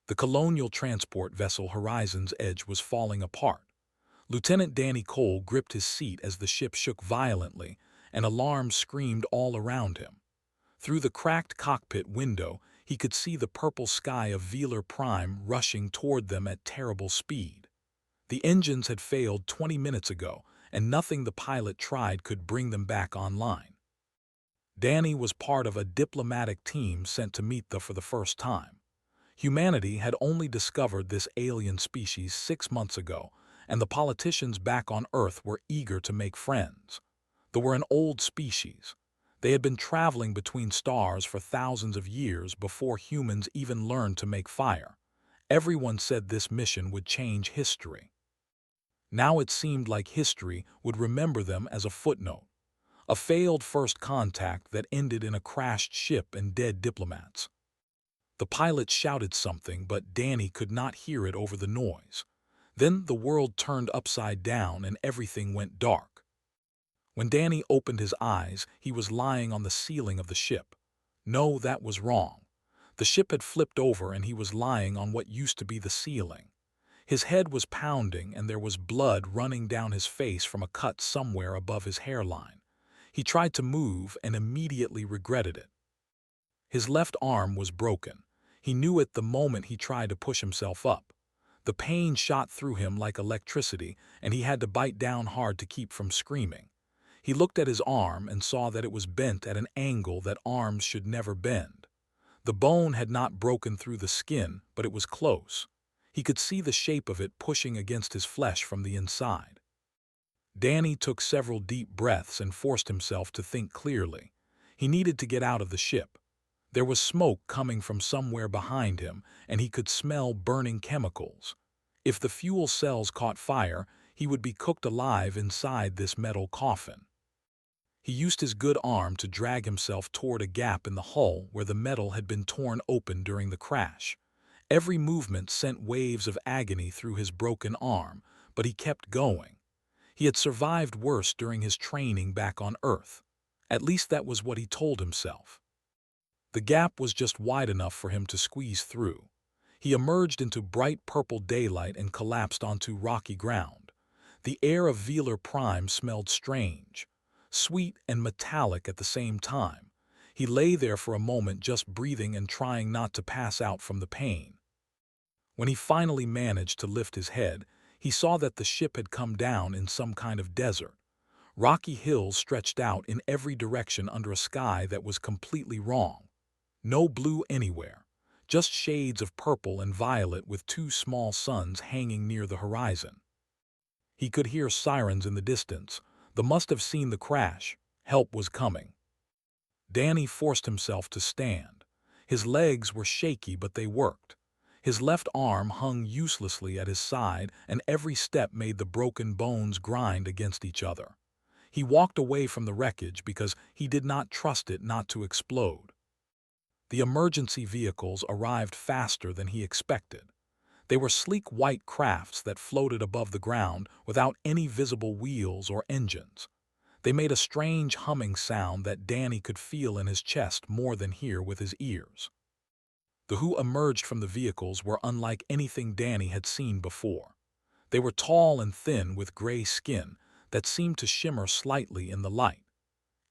The colonial transport vessel Horizon's Edge was falling apart. Lieutenant Danny Cole gripped his seat as the ship shook violently, and alarms screamed all around him. Through the cracked cockpit window, he could see the purple sky of Velar Prime rushing toward them at terrible speed. The engines had failed 20 minutes ago, and nothing the pilot tried could bring them back online. Danny was part of a diplomatic team sent to meet them for the first time. Humanity had only discovered this alien species 6 months ago, and the politicians back on Earth were eager to make friends. They were an old species. They had been traveling between stars for thousands of years before humans even learned to make fire. Everyone said this mission would change history. Now it seemed like history would remember them as a footnote. A failed first contact that ended in a crashed ship and dead diplomats. The pilot shouted something, but Danny could not hear it over the noise. Then the world turned upside down and everything went dark. When Danny opened his eyes, he was lying on the ceiling of the ship. No, that was wrong. The ship had flipped over and he was lying on what used to be the ceiling. His head was pounding and there was blood running down his face from a cut somewhere above his hairline. He tried to move and immediately regretted it. His left arm was broken. He knew it the moment he tried to push himself up. The pain shot through him like electricity, and he had to bite down hard to keep from screaming. He looked at his arm and saw that it was bent at an angle that arms should never bend. The bone had not broken through the skin, but it was close. He could see the shape of it pushing against his flesh from the inside. Danny took several deep breaths and forced himself to think clearly. He needed to get out of the ship. There was smoke coming from somewhere behind him, and he could smell burning chemicals. If the fuel cells caught fire, he would be cooked alive inside this metal coffin. He used his good arm to drag himself toward a gap in the hull where the metal had been torn open during the crash. Every movement sent waves of agony through his broken arm, but he kept going. He had survived worse during his training back on Earth. At least that was what he told himself. The gap was just wide enough for him to squeeze through. He emerged into bright purple daylight and collapsed onto rocky ground. The air of Velar Prime smelled strange, sweet and metallic at the same time. He lay there for a moment just breathing and trying not to pass out from the pain. When he finally managed to lift his head, he saw that the ship had come down in some kind of desert. Rocky hills stretched out in every direction under a sky that was completely wrong. No blue anywhere, just shades of purple and violet with two small suns hanging near the horizon. He could hear sirens in the distance. They must have seen the crash. Help was coming. Danny forced himself to stand. His legs were shaky, but they worked. His left arm hung uselessly at his side, and every step made the broken bones grind against each other. He walked away from the wreckage because he did not trust it not to explode. The emergency vehicles arrived faster than he expected. They were sleek white crafts that floated above the ground without any visible wheels or engines. They made a strange humming sound that Danny could feel in his chest more than hear with his ears. The who emerged from the vehicles were unlike anything Danny had seen before. They were tall and thin with gray skin that seemed to shimmer slightly in the light.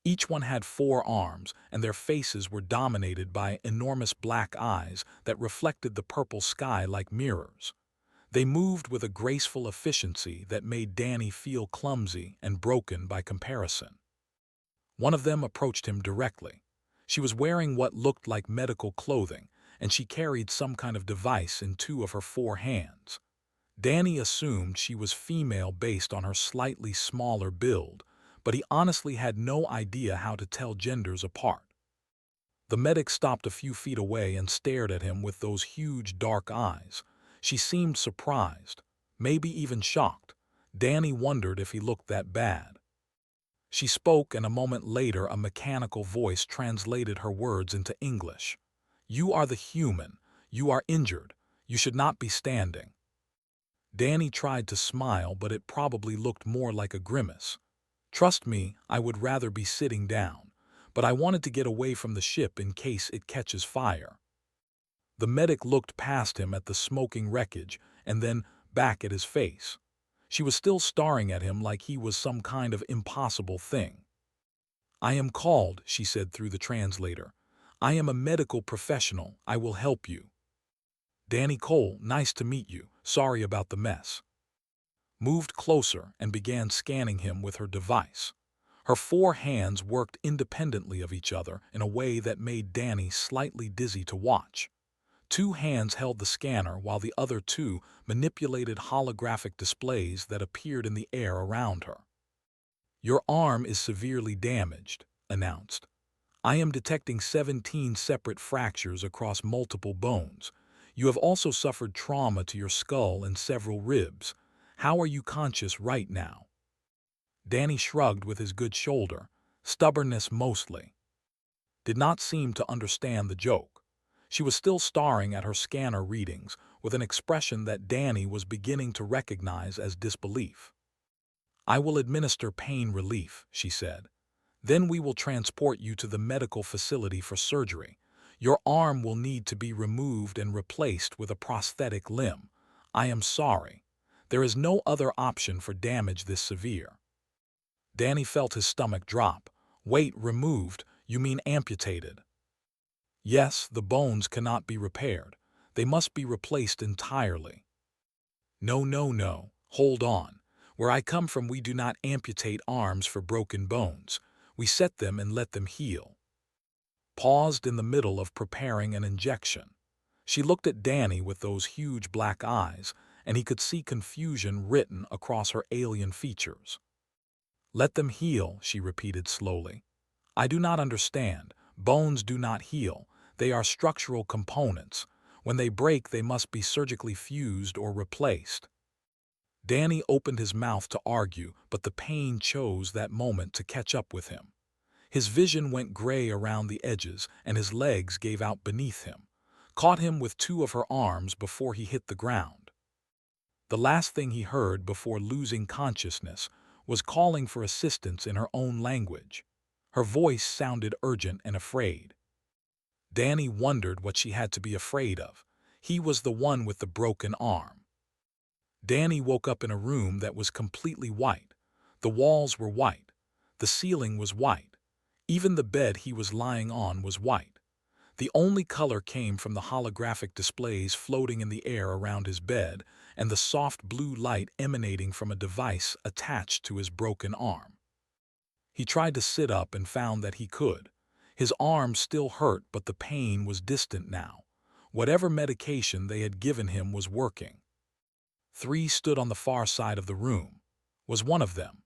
Each one had 4 arms, and their faces were dominated by enormous black eyes that reflected the purple sky like mirrors. They moved with a graceful efficiency that made Danny feel clumsy and broken by comparison. One of them approached him directly. She was wearing what looked like medical clothing, and she carried some kind of device in 2 of her 4 hands. Danny assumed she was female based on her slightly smaller build, but he honestly had no idea how to tell genders apart. The medic stopped a few feet away and stared at him with those huge dark eyes. She seemed surprised, maybe even shocked. Danny wondered if he looked that bad. She spoke, and a moment later a mechanical voice translated her words into English. "You are the human. You are injured. You should not be standing." Danny tried to smile, but it probably looked more like a grimace. "Trust me, I would rather be sitting down, but I wanted to get away from the ship in case it catches fire." The medic looked past him at the smoking wreckage and then back at his face. She was still staring at him like he was some kind of impossible thing. "I am called," she said through the translator. "I am a medical professional. I will help you." "Danny Cole, nice to meet you. Sorry about the mess." Moved closer and began scanning him with her device. Her 4 hands worked independently of each other in a way that made Danny slightly dizzy to watch. 2 hands held the scanner while the other 2 manipulated holographic displays that appeared in the air around her. "Your arm is severely damaged," announced. "I am detecting 17 separate fractures across multiple bones. You have also suffered trauma to your skull and several ribs. How are you conscious right now?" Danny shrugged with his good shoulder, stubbornness mostly. Did not seem to understand the joke. She was still staring at her scanner readings with an expression that Danny was beginning to recognize as disbelief. "I will administer pain relief," she said. "Then we will transport you to the medical facility for surgery. Your arm will need to be removed and replaced with a prosthetic limb. I am sorry. There is no other option for damage this severe." Danny felt his stomach drop. "Wait, removed? You mean amputated?" "Yes, the bones cannot be repaired. They must be replaced entirely." "No, no, no. Hold on. Where I come from, we do not amputate arms for broken bones. We set them and let them heal." Paused in the middle of preparing an injection. She looked at Danny with those huge black eyes, and he could see confusion written across her alien features. "Let them heal," she repeated slowly. "I do not understand. Bones do not heal. They are structural components. When they break, they must be surgically fused or replaced." Danny opened his mouth to argue, but the pain chose that moment to catch up with him. His vision went gray around the edges, and his legs gave out beneath him, caught him with 2 of her arms before he hit the ground. The last thing he heard before losing consciousness was calling for assistance in her own language. Her voice sounded urgent and afraid. Danny wondered what she had to be afraid of. He was the one with the broken arm. Danny woke up in a room that was completely white. The walls were white. The ceiling was white. Even the bed he was lying on was white. The only color came from the holographic displays floating in the air around his bed and the soft blue light emanating from a device attached to his broken arm. He tried to sit up and found that he could. His arm still hurt, but the pain was distant now. Whatever medication they had given him was working. 3 stood on the far side of the room. Was one of them.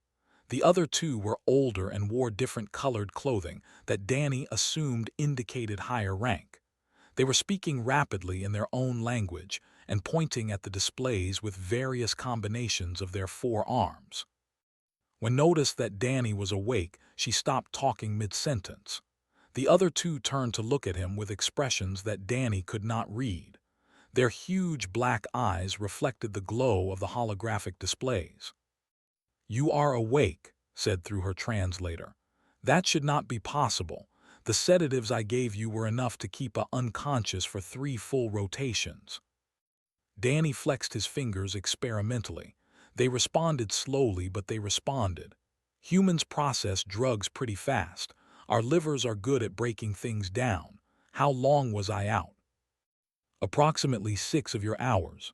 The other 2 were older and wore different colored clothing that Danny assumed indicated higher rank. They were speaking rapidly in their own language and pointing at the displays with various combinations of their 4 arms. When noticed that Danny was awake, she stopped talking mid-sentence. The other 2 turned to look at him with expressions that Danny could not read. Their huge black eyes reflected the glow of the holographic displays. "You are awake," said through her translator. "That should not be possible. The sedatives I gave you were enough to keep us unconscious for 3 full rotations." Danny flexed his fingers experimentally. They responded slowly, but they responded. Humans process drugs pretty fast. Our livers are good at breaking things down. How long was I out? "Approximately 6 of your hours."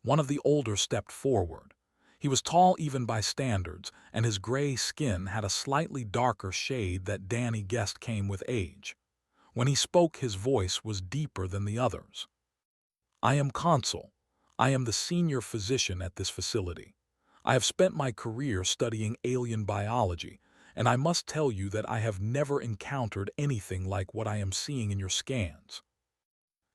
One of the older stepped forward. He was tall even by standards, and his gray skin had a slightly darker shade that Danny guessed came with age. When he spoke, his voice was deeper than the others. "I am Consul. I am the senior physician at this facility. I have spent my career studying alien biology, and I must tell you that I have never encountered anything like what I am seeing in your scans."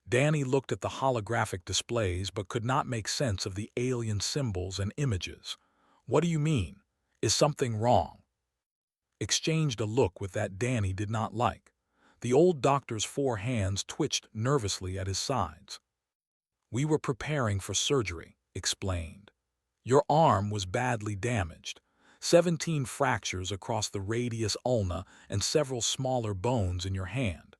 Danny looked at the holographic displays but could not make sense of the alien symbols and images. "What do you mean? Is something wrong?" Exchanged a look with that Danny did not like. The old doctor's 4 hands twitched nervously at his sides. "We were preparing for surgery," explained. "Your arm was badly damaged. 17 fractures across the radius ulna and several smaller bones in your hand.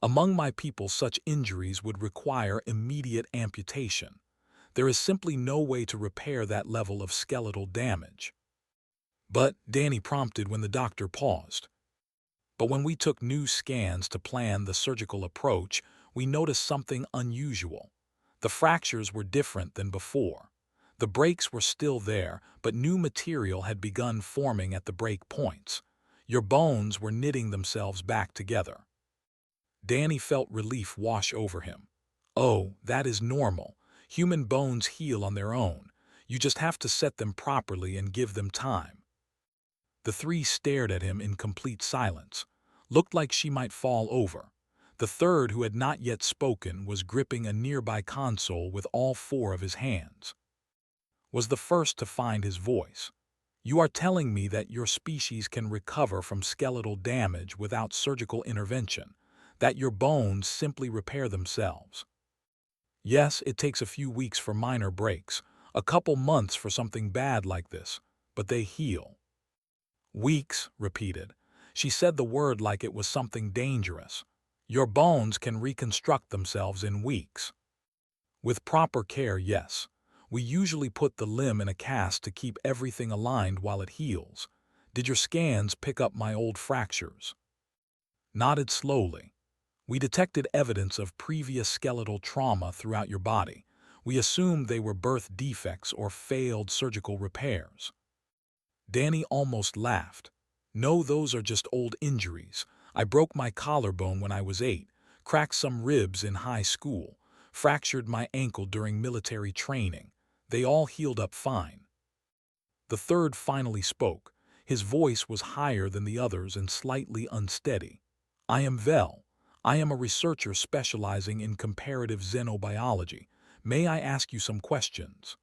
Among my people, such injuries would require immediate amputation. There is simply no way to repair that level of skeletal damage. But, Danny prompted when the doctor paused. But when we took new scans to plan the surgical approach, we noticed something unusual. The fractures were different than before. The breaks were still there, but new material had begun forming at the break points. Your bones were knitting themselves back together. Danny felt relief wash over him. Oh, that is normal. Human bones heal on their own. You just have to set them properly and give them time. The three stared at him in complete silence. Looked like she might fall over. The third, who had not yet spoken, was gripping a nearby console with all four of his hands. Was the first to find his voice. You are telling me that your species can recover from skeletal damage without surgical intervention, that your bones simply repair themselves. Yes, it takes a few weeks for minor breaks, a couple months for something bad like this, but they heal. Weeks, repeated. She said the word like it was something dangerous. Your bones can reconstruct themselves in weeks. With proper care, yes. We usually put the limb in a cast to keep everything aligned while it heals. Did your scans pick up my old fractures? Nodded slowly. We detected evidence of previous skeletal trauma throughout your body. We assumed they were birth defects or failed surgical repairs. Danny almost laughed. No, those are just old injuries. I broke my collarbone when I was 8, cracked some ribs in high school, fractured my ankle during military training. They all healed up fine. The third finally spoke. His voice was higher than the others and slightly unsteady. I am Vel. I am a researcher specializing in comparative xenobiology. May I ask you some questions?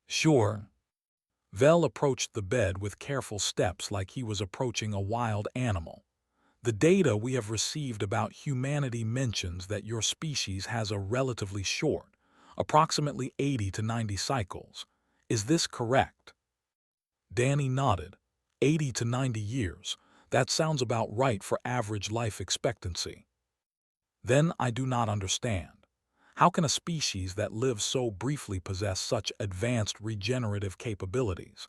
Sure. Vel approached the bed with careful steps like he was approaching a wild animal. The data we have received about humanity mentions that your species has a relatively short, approximately 80 to 90 cycles. Is this correct? Danny nodded. 80 to 90 years. That sounds about right for average life expectancy. Then I do not understand. How can a species that lives so briefly possess such advanced regenerative capabilities?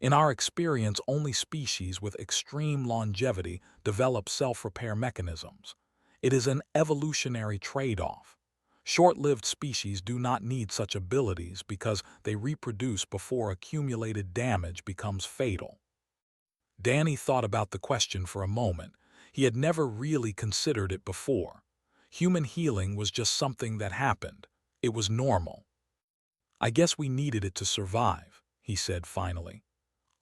In our experience, only species with extreme longevity develop self-repair mechanisms. It is an evolutionary trade-off. Short-lived species do not need such abilities because they reproduce before accumulated damage becomes fatal. Danny thought about the question for a moment. He had never really considered it before. Human healing was just something that happened. It was normal. I guess we needed it to survive, he said finally.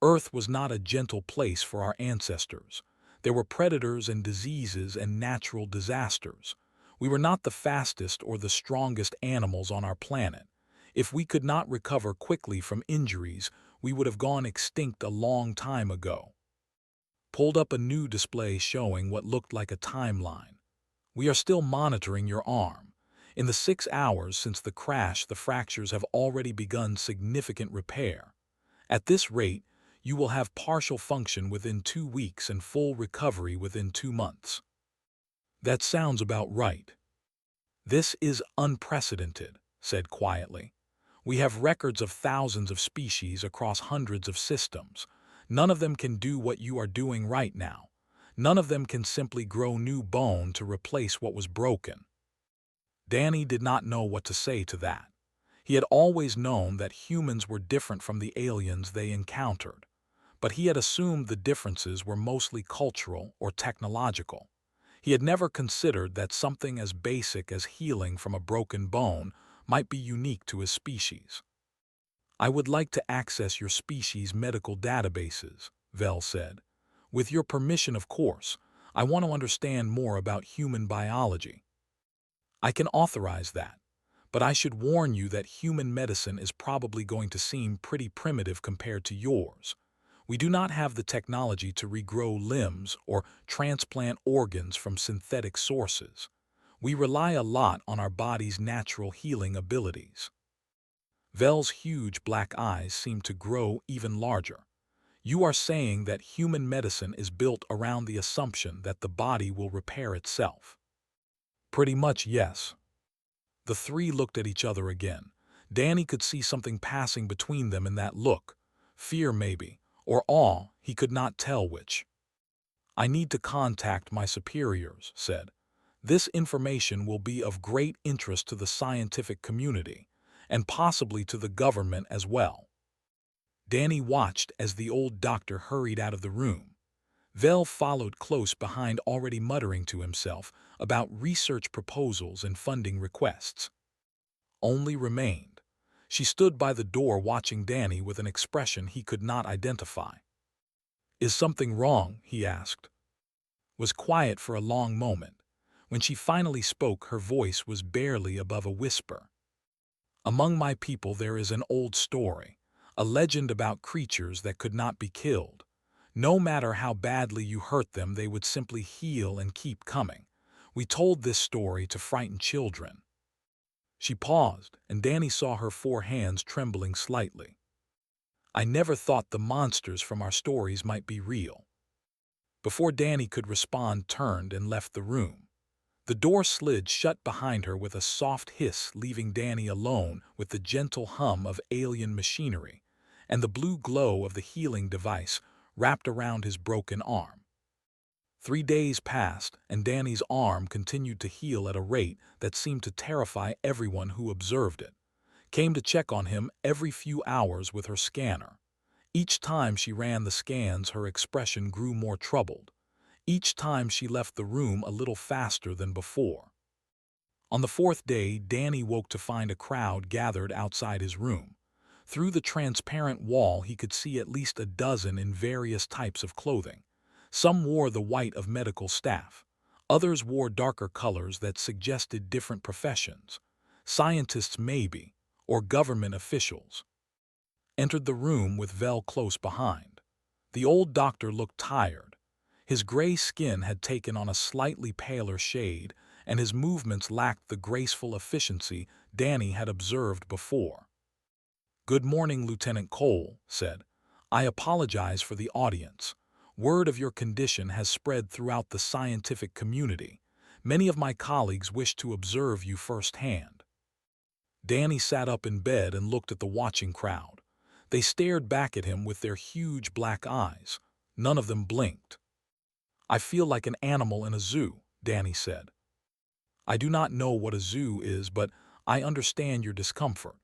Earth was not a gentle place for our ancestors. There were predators and diseases and natural disasters. We were not the fastest or the strongest animals on our planet. If we could not recover quickly from injuries, we would have gone extinct a long time ago. Pulled up a new display showing what looked like a timeline. We are still monitoring your arm. In the 6 hours since the crash, the fractures have already begun significant repair. At this rate, you will have partial function within 2 weeks and full recovery within 2 months. That sounds about right. This is unprecedented, said quietly. We have records of thousands of species across hundreds of systems. None of them can do what you are doing right now. None of them can simply grow new bone to replace what was broken. Danny did not know what to say to that. He had always known that humans were different from the aliens they encountered, but he had assumed the differences were mostly cultural or technological. He had never considered that something as basic as healing from a broken bone might be unique to his species. I would like to access your species' medical databases, Vel said. With your permission, of course. I want to understand more about human biology. I can authorize that, but I should warn you that human medicine is probably going to seem pretty primitive compared to yours. We do not have the technology to regrow limbs or transplant organs from synthetic sources. We rely a lot on our body's natural healing abilities. Vel's huge black eyes seemed to grow even larger. You are saying that human medicine is built around the assumption that the body will repair itself. Pretty much, yes. The three looked at each other again. Danny could see something passing between them in that look. Fear, maybe, or awe, he could not tell which. I need to contact my superiors, said. This information will be of great interest to the scientific community, and possibly to the government as well. Danny watched as the old doctor hurried out of the room. Vel followed close behind, already muttering to himself about research proposals and funding requests. Only remained. She stood by the door watching Danny with an expression he could not identify. Is something wrong? He asked. Was quiet for a long moment. When she finally spoke, her voice was barely above a whisper. Among my people there is an old story, a legend about creatures that could not be killed. No matter how badly you hurt them, they would simply heal and keep coming. We told this story to frighten children. She paused, and Danny saw her 4 hands trembling slightly. I never thought the monsters from our stories might be real. Before Danny could respond, turned and left the room. The door slid shut behind her with a soft hiss, leaving Danny alone with the gentle hum of alien machinery and the blue glow of the healing device wrapped around his broken arm. 3 days passed, and Danny's arm continued to heal at a rate that seemed to terrify everyone who observed it. Came to check on him every few hours with her scanner. Each time she ran the scans, her expression grew more troubled. Each time she left the room a little faster than before. On the 4th day, Danny woke to find a crowd gathered outside his room. Through the transparent wall, he could see at least a dozen in various types of clothing. Some wore the white of medical staff. Others wore darker colors that suggested different professions. Scientists maybe, or government officials. Entered the room with Vel close behind. The old doctor looked tired. His gray skin had taken on a slightly paler shade, and his movements lacked the graceful efficiency Danny had observed before. Good morning, Lieutenant Cole said. I apologize for the audience. Word of your condition has spread throughout the scientific community. Many of my colleagues wish to observe you firsthand. Danny sat up in bed and looked at the watching crowd. They stared back at him with their huge black eyes. None of them blinked. I feel like an animal in a zoo, Danny said. I do not know what a zoo is, but I understand your discomfort.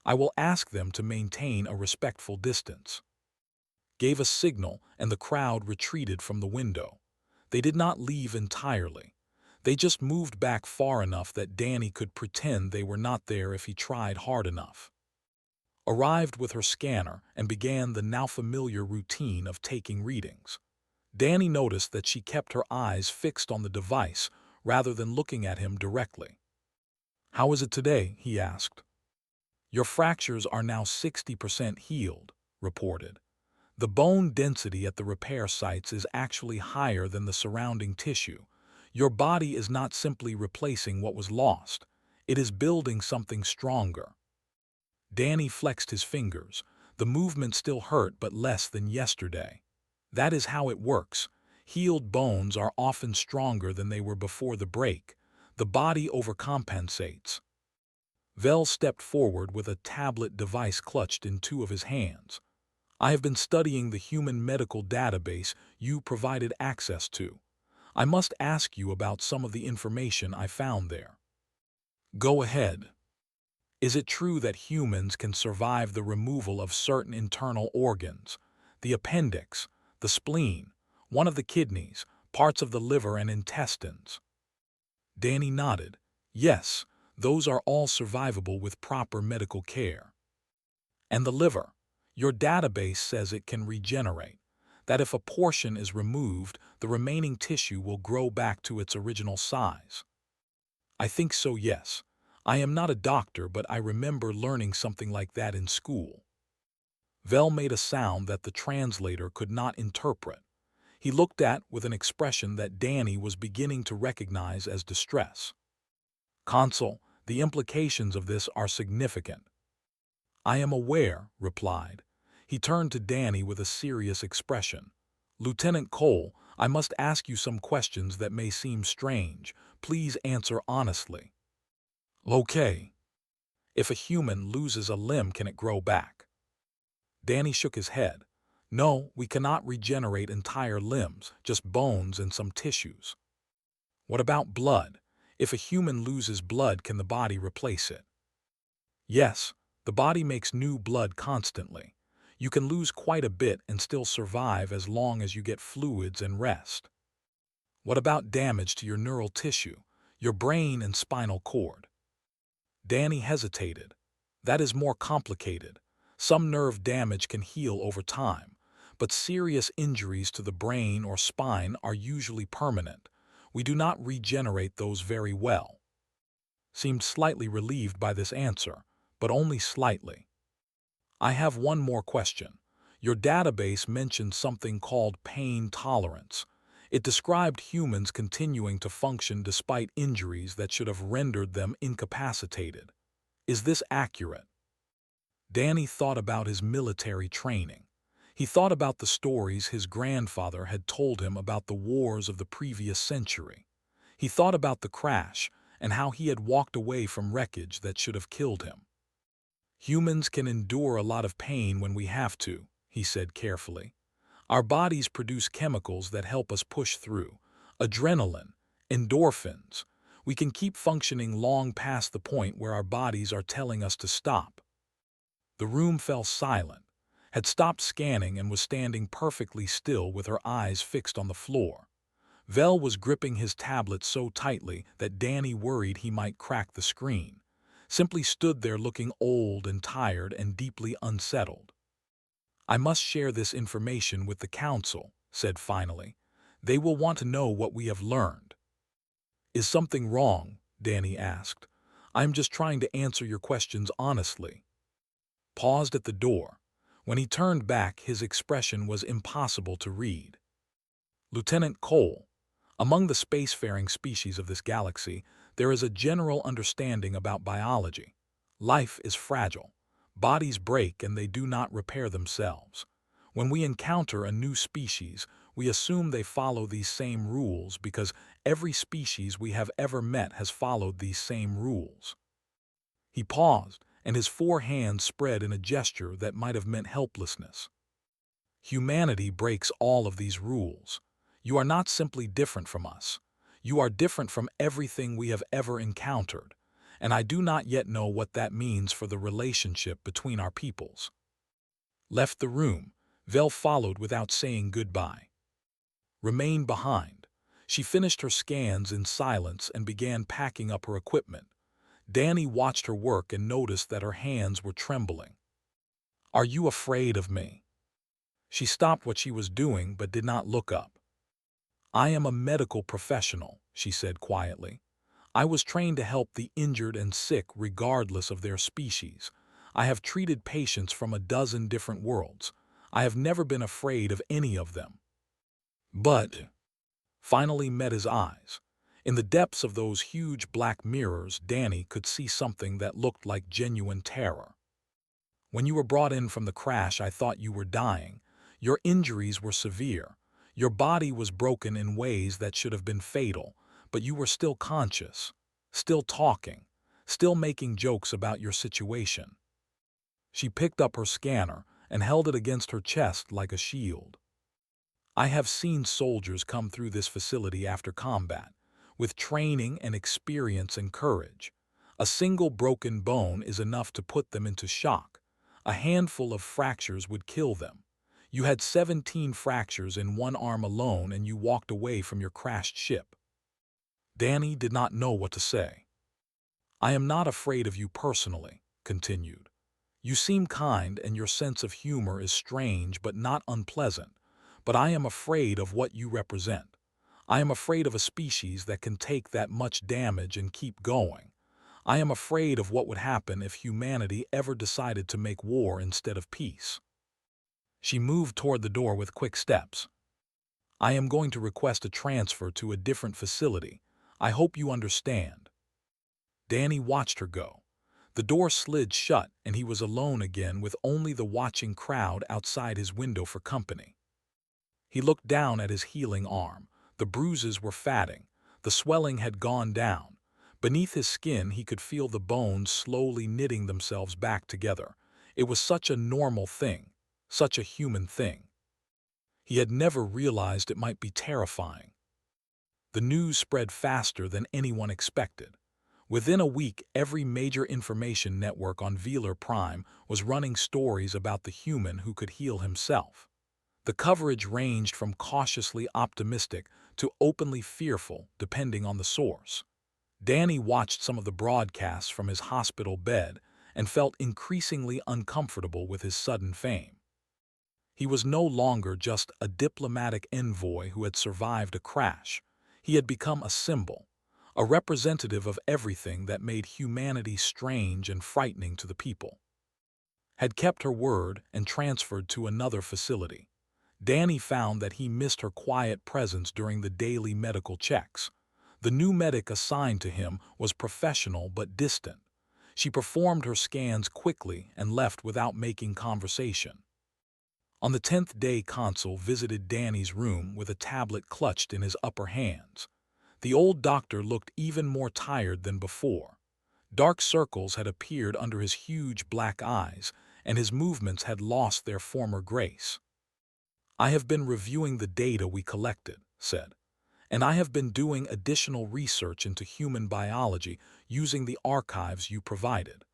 I will ask them to maintain a respectful distance. Gave a signal, and the crowd retreated from the window. They did not leave entirely. They just moved back far enough that Danny could pretend they were not there if he tried hard enough. Arrived with her scanner and began the now familiar routine of taking readings. Danny noticed that she kept her eyes fixed on the device rather than looking at him directly. How is it today? He asked. Your fractures are now 60% healed, reported. The bone density at the repair sites is actually higher than the surrounding tissue. Your body is not simply replacing what was lost. It is building something stronger. Danny flexed his fingers. The movement still hurt, but less than yesterday. That is how it works. Healed bones are often stronger than they were before the break. The body overcompensates. Vel stepped forward with a tablet device clutched in 2 of his hands. I have been studying the human medical database you provided access to. I must ask you about some of the information I found there. Go ahead. Is it true that humans can survive the removal of certain internal organs, the appendix, the spleen, one of the kidneys, parts of the liver and intestines? Danny nodded. Yes, those are all survivable with proper medical care. And the liver? Your database says it can regenerate, that if a portion is removed, the remaining tissue will grow back to its original size. I think so, yes. I am not a doctor, but I remember learning something like that in school. Vel made a sound that the translator could not interpret. He looked at with an expression that Danny was beginning to recognize as distress. Consul, the implications of this are significant. I am aware, replied. He turned to Danny with a serious expression. Lieutenant Cole, I must ask you some questions that may seem strange. Please answer honestly. Okay. If a human loses a limb, can it grow back? Danny shook his head. No, we cannot regenerate entire limbs, just bones and some tissues. What about blood? If a human loses blood, can the body replace it? Yes, the body makes new blood constantly. You can lose quite a bit and still survive as long as you get fluids and rest. What about damage to your neural tissue, your brain and spinal cord? Danny hesitated. That is more complicated. Some nerve damage can heal over time, but serious injuries to the brain or spine are usually permanent. We do not regenerate those very well. Seemed slightly relieved by this answer, but only slightly. I have one more question. Your database mentioned something called pain tolerance. It described humans continuing to function despite injuries that should have rendered them incapacitated. Is this accurate? Danny thought about his military training. He thought about the stories his grandfather had told him about the wars of the previous century. He thought about the crash and how he had walked away from wreckage that should have killed him. Humans can endure a lot of pain when we have to, he said carefully. Our bodies produce chemicals that help us push through. Adrenaline, endorphins. We can keep functioning long past the point where our bodies are telling us to stop. The room fell silent, had stopped scanning and was standing perfectly still with her eyes fixed on the floor. Vel was gripping his tablet so tightly that Danny worried he might crack the screen. Simply stood there looking old and tired and deeply unsettled. I must share this information with the council, said finally. They will want to know what we have learned. Is something wrong? Danny asked. I'm just trying to answer your questions honestly. Paused at the door. When he turned back, his expression was impossible to read. Lieutenant Cole, among the spacefaring species of this galaxy, there is a general understanding about biology. Life is fragile. Bodies break and they do not repair themselves. When we encounter a new species, we assume they follow these same rules because every species we have ever met has followed these same rules. He paused, and his four hands spread in a gesture that might have meant helplessness. Humanity breaks all of these rules. You are not simply different from us. You are different from everything we have ever encountered, and I do not yet know what that means for the relationship between our peoples. Left the room, Vel followed without saying goodbye. Remained behind. She finished her scans in silence and began packing up her equipment. Danny watched her work and noticed that her hands were trembling. Are you afraid of me? She stopped what she was doing but did not look up. I am a medical professional, she said quietly. I was trained to help the injured and sick regardless of their species. I have treated patients from a dozen different worlds. I have never been afraid of any of them. But finally met his eyes. In the depths of those huge black mirrors, Danny could see something that looked like genuine terror. When you were brought in from the crash, I thought you were dying. Your injuries were severe. Your body was broken in ways that should have been fatal, but you were still conscious, still talking, still making jokes about your situation. She picked up her scanner and held it against her chest like a shield. I have seen soldiers come through this facility after combat, with training and experience and courage. A single broken bone is enough to put them into shock. A handful of fractures would kill them. You had 17 fractures in one arm alone and you walked away from your crashed ship. Danny did not know what to say. I am not afraid of you personally, continued. You seem kind and your sense of humor is strange but not unpleasant, but I am afraid of what you represent. I am afraid of a species that can take that much damage and keep going. I am afraid of what would happen if humanity ever decided to make war instead of peace. She moved toward the door with quick steps. I am going to request a transfer to a different facility. I hope you understand. Danny watched her go. The door slid shut and he was alone again with only the watching crowd outside his window for company. He looked down at his healing arm. The bruises were fatting. The swelling had gone down. Beneath his skin, he could feel the bones slowly knitting themselves back together. It was such a normal thing, such a human thing. He had never realized it might be terrifying. The news spread faster than anyone expected. Within a week, every major information network on Velar Prime was running stories about the human who could heal himself. The coverage ranged from cautiously optimistic to openly fearful, depending on the source. Danny watched some of the broadcasts from his hospital bed and felt increasingly uncomfortable with his sudden fame. He was no longer just a diplomatic envoy who had survived a crash. He had become a symbol, a representative of everything that made humanity strange and frightening to the people. Had kept her word and transferred to another facility. Danny found that he missed her quiet presence during the daily medical checks. The new medic assigned to him was professional but distant. She performed her scans quickly and left without making conversation. On the 10th day, Consul visited Danny's room with a tablet clutched in his upper hands. The old doctor looked even more tired than before. Dark circles had appeared under his huge black eyes, and his movements had lost their former grace. "I have been reviewing the data we collected," said, "and I have been doing additional research into human biology using the archives you provided.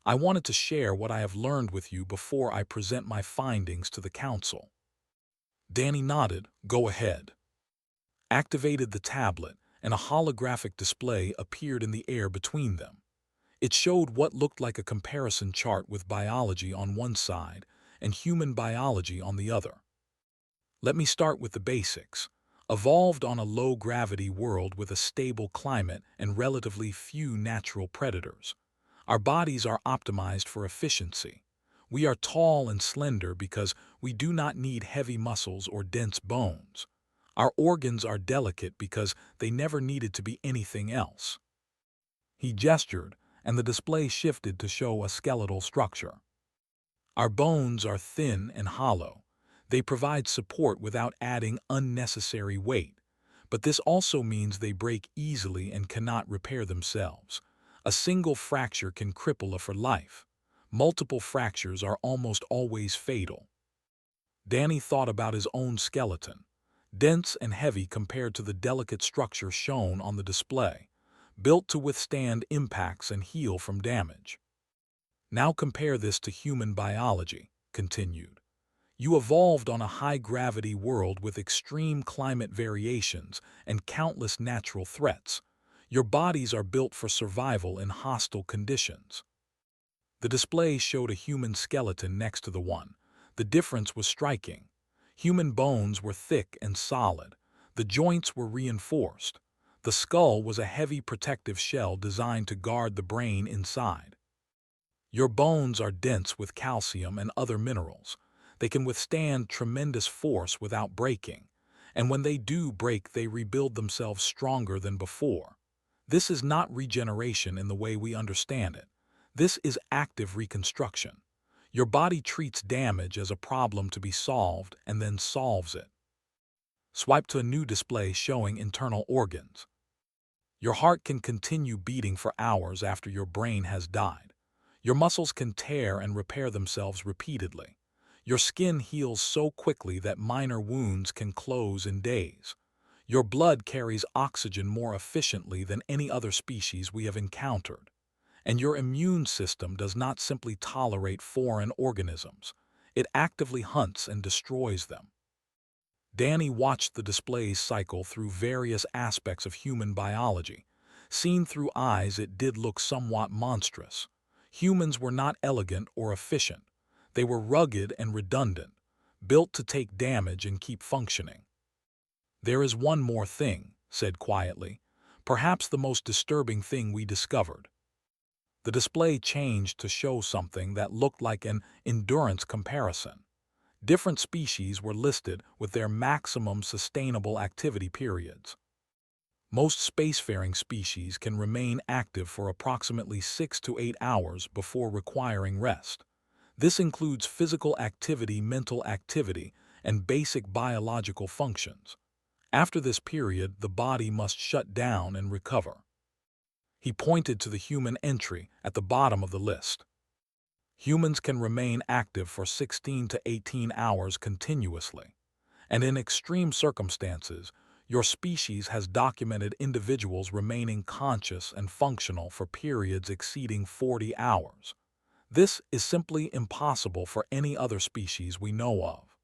I wanted to share what I have learned with you before I present my findings to the Council." Danny nodded. "Go ahead." Activated the tablet, and a holographic display appeared in the air between them. It showed what looked like a comparison chart with biology on one side and human biology on the other. Let me start with the basics. Evolved on a low-gravity world with a stable climate and relatively few natural predators. Our bodies are optimized for efficiency. We are tall and slender because we do not need heavy muscles or dense bones. Our organs are delicate because they never needed to be anything else. He gestured, and the display shifted to show a skeletal structure. Our bones are thin and hollow. They provide support without adding unnecessary weight, but this also means they break easily and cannot repair themselves. A single fracture can cripple us for life. Multiple fractures are almost always fatal. Danny thought about his own skeleton, dense and heavy compared to the delicate structure shown on the display, built to withstand impacts and heal from damage. Now compare this to human biology, continued. You evolved on a high-gravity world with extreme climate variations and countless natural threats. Your bodies are built for survival in hostile conditions. The display showed a human skeleton next to the one. The difference was striking. Human bones were thick and solid. The joints were reinforced. The skull was a heavy protective shell designed to guard the brain inside. Your bones are dense with calcium and other minerals. They can withstand tremendous force without breaking, and when they do break, they rebuild themselves stronger than before. This is not regeneration in the way we understand it. This is active reconstruction. Your body treats damage as a problem to be solved and then solves it. Swipe to a new display showing internal organs. Your heart can continue beating for hours after your brain has died. Your muscles can tear and repair themselves repeatedly. Your skin heals so quickly that minor wounds can close in days. Your blood carries oxygen more efficiently than any other species we have encountered. And your immune system does not simply tolerate foreign organisms. It actively hunts and destroys them. Danny watched the displays cycle through various aspects of human biology. Seen through eyes, it did look somewhat monstrous. Humans were not elegant or efficient. They were rugged and redundant, built to take damage and keep functioning. "There is one more thing," said quietly, "perhaps the most disturbing thing we discovered." The display changed to show something that looked like an endurance comparison. Different species were listed with their maximum sustainable activity periods. Most spacefaring species can remain active for approximately 6 to 8 hours before requiring rest. This includes physical activity, mental activity, and basic biological functions. After this period, the body must shut down and recover. He pointed to the human entry at the bottom of the list. Humans can remain active for 16 to 18 hours continuously, and in extreme circumstances, your species has documented individuals remaining conscious and functional for periods exceeding 40 hours. This is simply impossible for any other species we know of.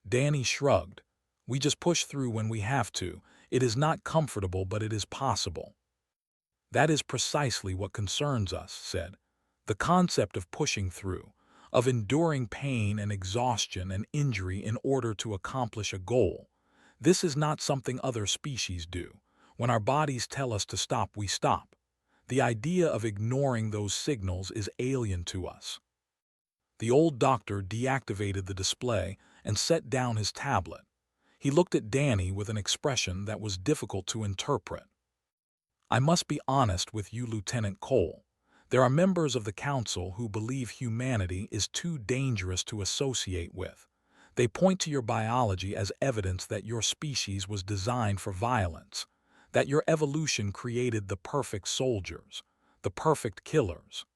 Danny shrugged. We just push through when we have to. It is not comfortable, but it is possible. That is precisely what concerns us, said. The concept of pushing through, of enduring pain and exhaustion and injury in order to accomplish a goal. This is not something other species do. When our bodies tell us to stop, we stop. The idea of ignoring those signals is alien to us. The old doctor deactivated the display and set down his tablet. He looked at Danny with an expression that was difficult to interpret. I must be honest with you, Lieutenant Cole. There are members of the Council who believe humanity is too dangerous to associate with. They point to your biology as evidence that your species was designed for violence, that your evolution created the perfect soldiers, the perfect killers.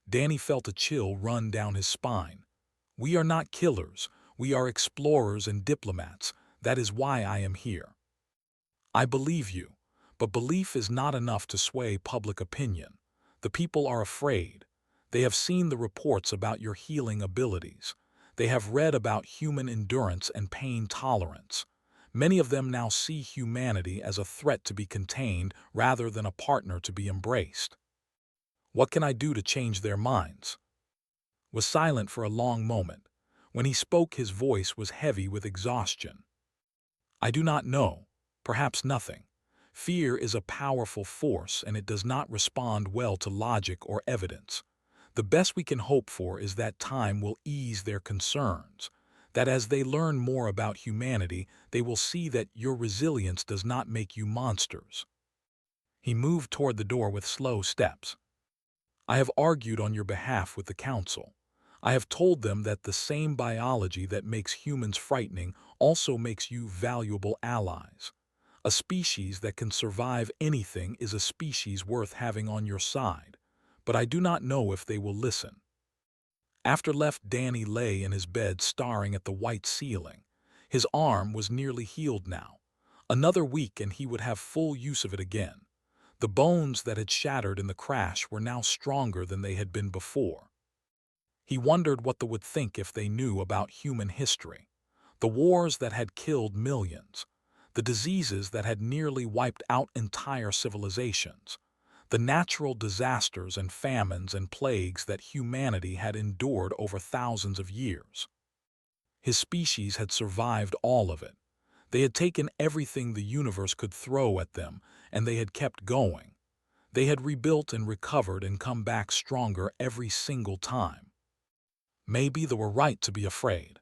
Danny felt a chill run down his spine. We are not killers, we are explorers and diplomats. That is why I am here. I believe you, but belief is not enough to sway public opinion. The people are afraid. They have seen the reports about your healing abilities. They have read about human endurance and pain tolerance. Many of them now see humanity as a threat to be contained rather than a partner to be embraced. What can I do to change their minds? Was silent for a long moment. When he spoke, his voice was heavy with exhaustion. I do not know. Perhaps nothing. Fear is a powerful force, and it does not respond well to logic or evidence. The best we can hope for is that time will ease their concerns, that as they learn more about humanity, they will see that your resilience does not make you monsters. He moved toward the door with slow steps. I have argued on your behalf with the Council. I have told them that the same biology that makes humans frightening also makes you valuable allies. A species that can survive anything is a species worth having on your side, but I do not know if they will listen. After left, Danny lay in his bed staring at the white ceiling. His arm was nearly healed now. Another week and he would have full use of it again. The bones that had shattered in the crash were now stronger than they had been before. He wondered what they would think if they knew about human history. The wars that had killed millions. The diseases that had nearly wiped out entire civilizations. The natural disasters and famines and plagues that humanity had endured over thousands of years. His species had survived all of it. They had taken everything the universe could throw at them, and they had kept going. They had rebuilt and recovered and come back stronger every single time. Maybe they were right to be afraid.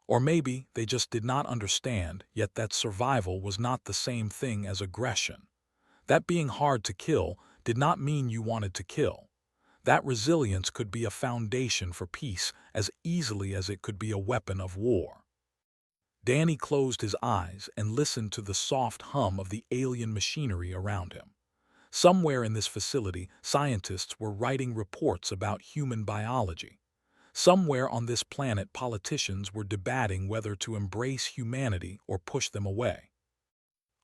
Or maybe they just did not understand yet that survival was not the same thing as aggression. That being hard to kill did not mean you wanted to kill. That resilience could be a foundation for peace as easily as it could be a weapon of war. Danny closed his eyes and listened to the soft hum of the alien machinery around him. Somewhere in this facility, scientists were writing reports about human biology. Somewhere on this planet, politicians were debating whether to embrace humanity or push them away.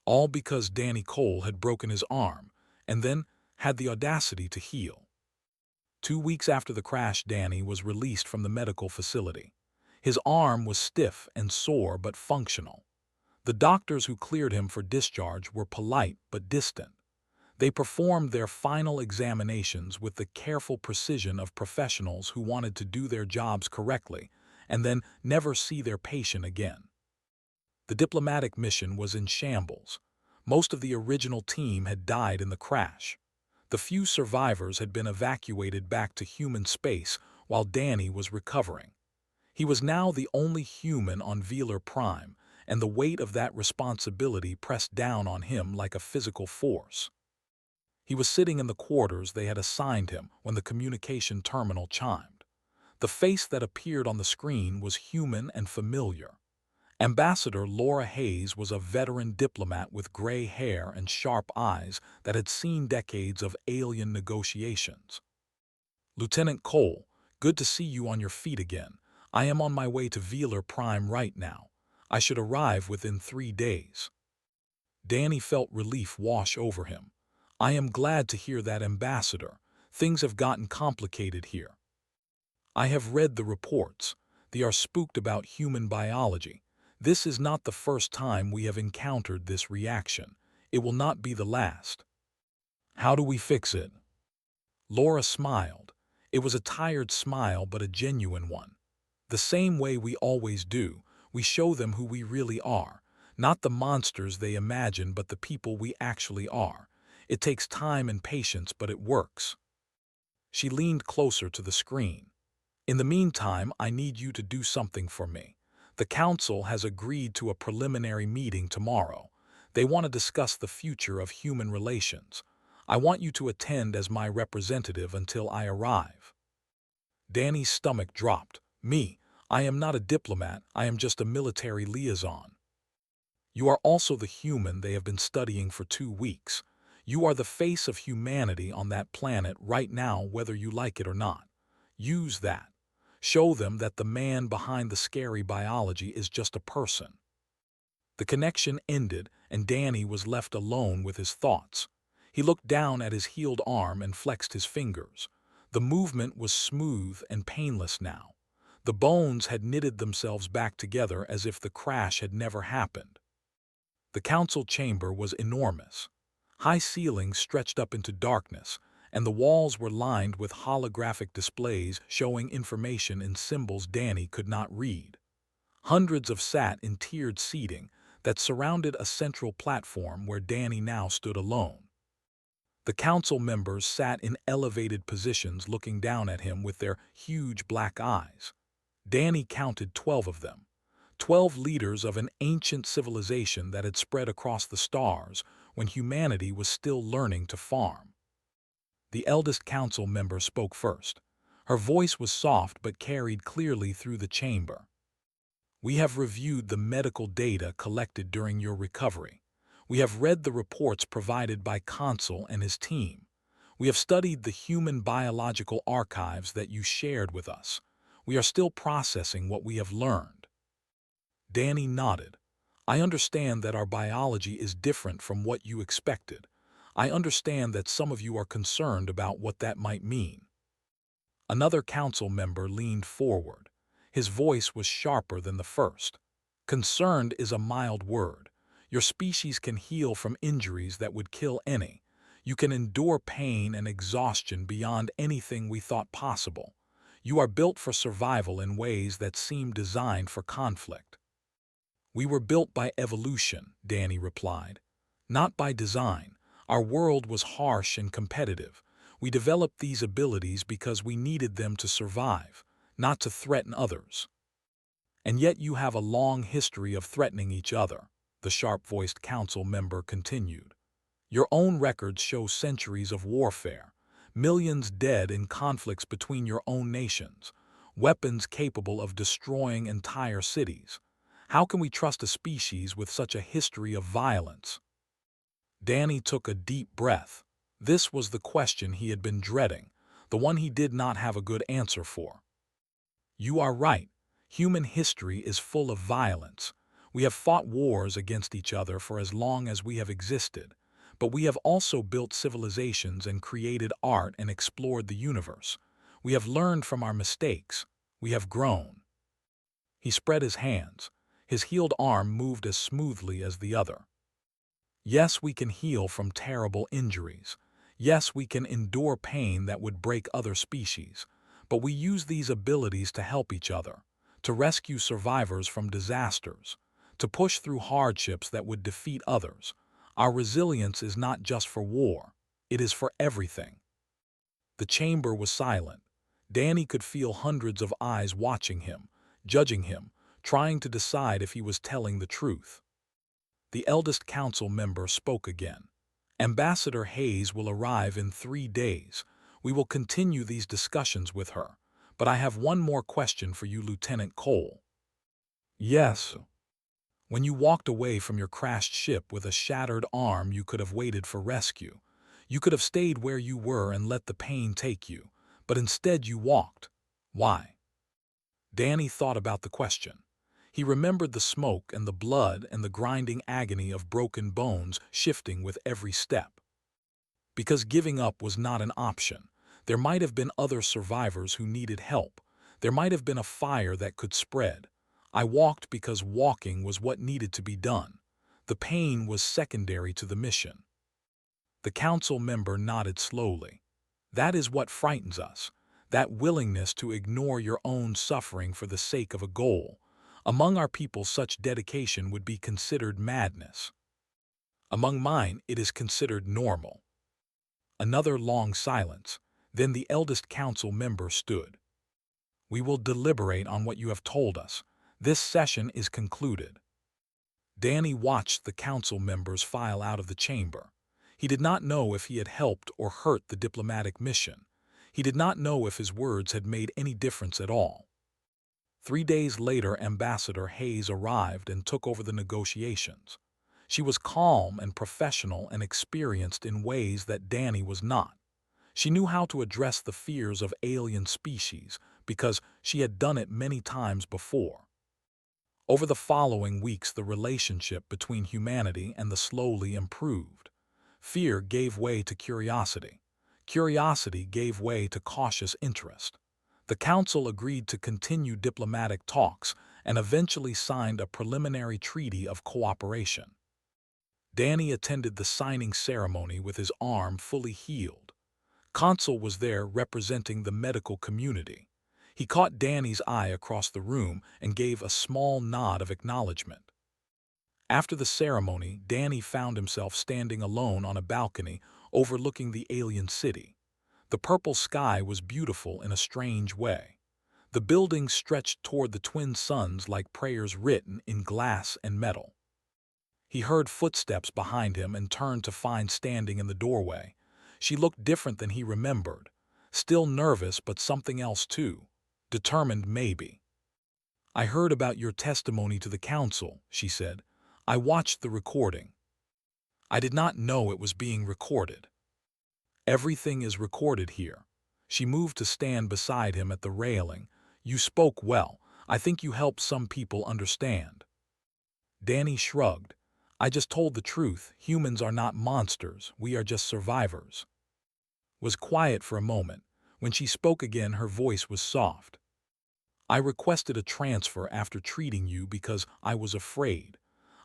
All because Danny Cole had broken his arm and then had the audacity to heal. 2 weeks after the crash, Danny was released from the medical facility. His arm was stiff and sore but functional. The doctors who cleared him for discharge were polite but distant. They performed their final examinations with the careful precision of professionals who wanted to do their jobs correctly and then never see their patient again. The diplomatic mission was in shambles. Most of the original team had died in the crash. The few survivors had been evacuated back to human space while Danny was recovering. He was now the only human on Velar Prime, and the weight of that responsibility pressed down on him like a physical force. He was sitting in the quarters they had assigned him when the communication terminal chimed. The face that appeared on the screen was human and familiar. Ambassador Laura Hayes was a veteran diplomat with gray hair and sharp eyes that had seen decades of alien negotiations. Lieutenant Cole, good to see you on your feet again. I am on my way to Velar Prime right now. I should arrive within 3 days. Danny felt relief wash over him. I am glad to hear that, Ambassador. Things have gotten complicated here. I have read the reports. They are spooked about human biology. This is not the first time we have encountered this reaction. It will not be the last. How do we fix it? Laura smiled. It was a tired smile, but a genuine one. The same way we always do, we show them who we really are, not the monsters they imagine, but the people we actually are. It takes time and patience, but it works. She leaned closer to the screen. In the meantime, I need you to do something for me. The council has agreed to a preliminary meeting tomorrow. They want to discuss the future of human relations. I want you to attend as my representative until I arrive. Danny's stomach dropped. Me? I am not a diplomat, I am just a military liaison. You are also the human they have been studying for 2 weeks. You are the face of humanity on that planet right now, whether you like it or not. Use that. Show them that the man behind the scary biology is just a person. The connection ended, and Danny was left alone with his thoughts. He looked down at his healed arm and flexed his fingers. The movement was smooth and painless now. The bones had knitted themselves back together as if the crash had never happened. The council chamber was enormous. High ceilings stretched up into darkness, and the walls were lined with holographic displays showing information in symbols Danny could not read. Hundreds sat in tiered seating that surrounded a central platform where Danny now stood alone. The council members sat in elevated positions looking down at him with their huge black eyes. Danny counted 12 of them. 12 leaders of an ancient civilization that had spread across the stars when humanity was still learning to farm. The eldest council member spoke first. Her voice was soft but carried clearly through the chamber. We have reviewed the medical data collected during your recovery. We have read the reports provided by Consul and his team. We have studied the human biological archives that you shared with us. We are still processing what we have learned. Danny nodded. I understand that our biology is different from what you expected. I understand that some of you are concerned about what that might mean. Another council member leaned forward. His voice was sharper than the first. Concerned is a mild word. Your species can heal from injuries that would kill any. You can endure pain and exhaustion beyond anything we thought possible. You are built for survival in ways that seem designed for conflict. We were built by evolution, Danny replied. Not by design. Our world was harsh and competitive. We developed these abilities because we needed them to survive, not to threaten others. And yet you have a long history of threatening each other, the sharp-voiced council member continued. Your own records show centuries of warfare, millions dead in conflicts between your own nations, weapons capable of destroying entire cities. How can we trust a species with such a history of violence? Danny took a deep breath. This was the question he had been dreading, the one he did not have a good answer for. You are right. Human history is full of violence. We have fought wars against each other for as long as we have existed, but we have also built civilizations and created art and explored the universe. We have learned from our mistakes. We have grown. He spread his hands. His healed arm moved as smoothly as the other. Yes, we can heal from terrible injuries. Yes, we can endure pain that would break other species. But we use these abilities to help each other, to rescue survivors from disasters, to push through hardships that would defeat others. Our resilience is not just for war. It is for everything. The chamber was silent. Danny could feel hundreds of eyes watching him, judging him, trying to decide if he was telling the truth. The eldest council member spoke again. Ambassador Hayes will arrive in 3 days. We will continue these discussions with her. But I have one more question for you, Lieutenant Cole. Yes. When you walked away from your crashed ship with a shattered arm, you could have waited for rescue. You could have stayed where you were and let the pain take you, but instead you walked. Why? Danny thought about the question. He remembered the smoke and the blood and the grinding agony of broken bones shifting with every step. Because giving up was not an option. There might have been other survivors who needed help. There might have been a fire that could spread. I walked because walking was what needed to be done. The pain was secondary to the mission. The council member nodded slowly. That is what frightens us, that willingness to ignore your own suffering for the sake of a goal. Among our people, such dedication would be considered madness. Among mine, it is considered normal. Another long silence. Then the eldest council member stood. We will deliberate on what you have told us. This session is concluded. Danny watched the council members file out of the chamber. He did not know if he had helped or hurt the diplomatic mission. He did not know if his words had made any difference at all. 3 days later, Ambassador Hayes arrived and took over the negotiations. She was calm and professional and experienced in ways that Danny was not. She knew how to address the fears of alien species because she had done it many times before. Over the following weeks, the relationship between humanity and the slowly improved. Fear gave way to curiosity. Curiosity gave way to cautious interest. The council agreed to continue diplomatic talks and eventually signed a preliminary treaty of cooperation. Danny attended the signing ceremony with his arm fully healed. Consul was there representing the medical community. He caught Danny's eye across the room and gave a small nod of acknowledgement. After the ceremony, Danny found himself standing alone on a balcony overlooking the alien city. The purple sky was beautiful in a strange way. The buildings stretched toward the twin suns like prayers written in glass and metal. He heard footsteps behind him and turned to find standing in the doorway. She looked different than he remembered. Still nervous, but something else too. Determined, maybe. I heard about your testimony to the council, she said. I watched the recording. I did not know it was being recorded. Everything is recorded here. She moved to stand beside him at the railing. You spoke well. I think you helped some people understand. Danny shrugged. I just told the truth. Humans are not monsters. We are just survivors. Was quiet for a moment. When she spoke again, her voice was soft. I requested a transfer after treating you because I was afraid.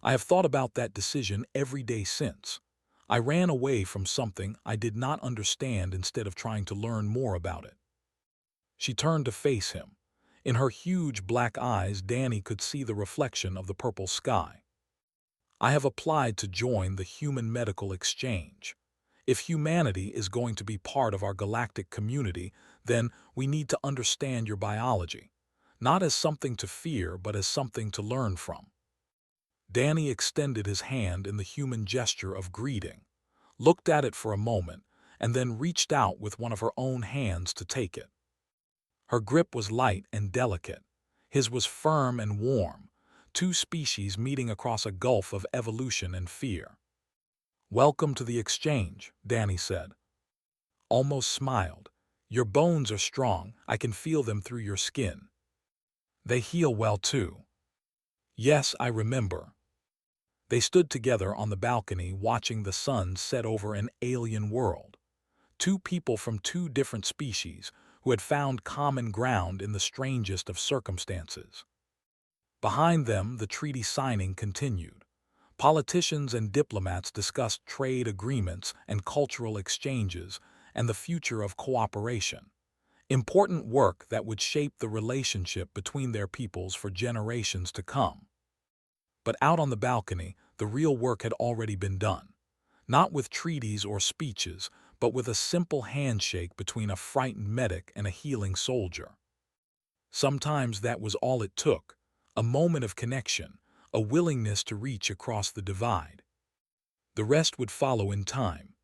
I have thought about that decision every day since. I ran away from something I did not understand instead of trying to learn more about it. She turned to face him. In her huge black eyes, Danny could see the reflection of the purple sky. I have applied to join the Human Medical Exchange. If humanity is going to be part of our galactic community, then we need to understand your biology. Not as something to fear, but as something to learn from. Danny extended his hand in the human gesture of greeting, looked at it for a moment, and then reached out with one of her own hands to take it. Her grip was light and delicate. His was firm and warm, two species meeting across a gulf of evolution and fear. Welcome to the exchange, Danny said. Almost smiled. Your bones are strong. I can feel them through your skin. They heal well too. Yes, I remember. They stood together on the balcony watching the sun set over an alien world. Two people from two different species who had found common ground in the strangest of circumstances. Behind them, the treaty signing continued. Politicians and diplomats discussed trade agreements and cultural exchanges and the future of cooperation. Important work that would shape the relationship between their peoples for generations to come. But out on the balcony, the real work had already been done. Not with treaties or speeches, but with a simple handshake between a frightened medic and a healing soldier. Sometimes that was all it took, a moment of connection, a willingness to reach across the divide. The rest would follow in time.